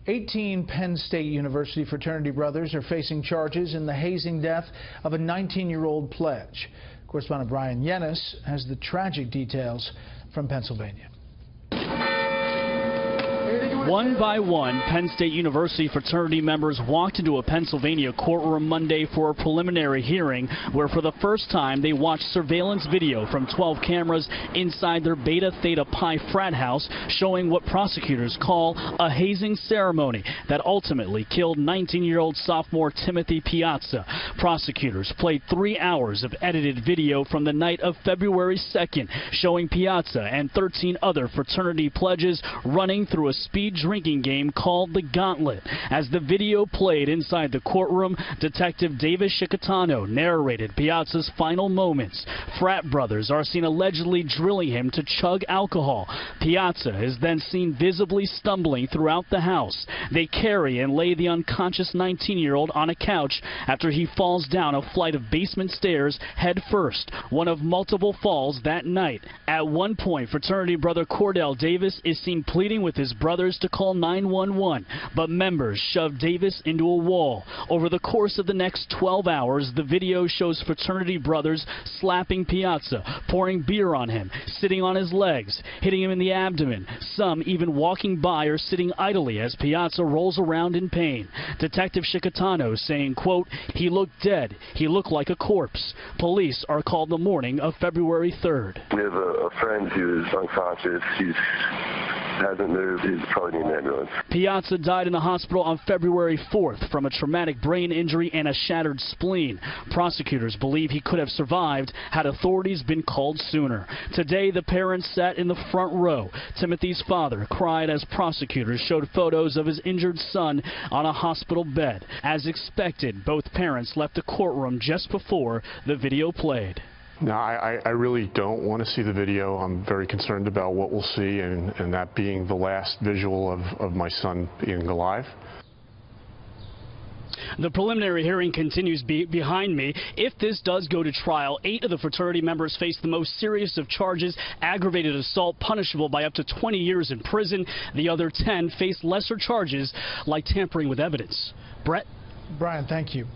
18 Penn State University fraternity brothers are facing charges in the hazing death of a 19-year-old pledge. Correspondent Brian Yennis has the tragic details from Pennsylvania. One by one, Penn State University fraternity members walked into a Pennsylvania courtroom Monday for a preliminary hearing where for the first time they watched surveillance video from 12 cameras inside their Beta Theta Pi frat house showing what prosecutors call a hazing ceremony that ultimately killed 19-year-old sophomore Timothy Piazza. Prosecutors played 3 hours of edited video from the night of February 2nd showing Piazza and 13 other fraternity pledges running through a speed drinking game called the Gauntlet. As the video played inside the courtroom, Detective Davis Shikatano narrated Piazza's final moments. Frat brothers are seen allegedly drilling him to chug alcohol. Piazza is then seen visibly stumbling throughout the house. They carry and lay the unconscious 19-year-old on a couch after he falls down a flight of basement stairs head first, one of multiple falls that night. At one point, fraternity brother Cordell Davis is seen pleading with his brothers to call 911, but members shoved Davis into a wall. Over the course of the next 12 hours, the video shows fraternity brothers slapping Piazza, pouring beer on him, sitting on his legs, hitting him in the abdomen, some even walking by or sitting idly as Piazza rolls around in pain. Detective Shikatano saying, quote, "He looked dead. He looked like a corpse." Police are called the morning of February 3rd. We have a friend who is unconscious. He hasn't moved. He's probably in an ambulance. Piazza died in the hospital on February 4th from a traumatic brain injury and a shattered spleen. Prosecutors believe he could have survived had authorities been called sooner. Today, the parents sat in the front row. Timothy's father cried as prosecutors showed photos of his injured son on a hospital bed. As expected, both parents left the courtroom just before the video played. No, I really don't want to see the video. I'm very concerned about what we'll see and that being the last visual of my son being alive. The preliminary hearing continues behind me. If this does go to trial, 8 of the fraternity members face the most serious of charges, aggravated assault punishable by up to 20 years in prison. The other 10 face lesser charges like tampering with evidence. Brett? Brian, thank you.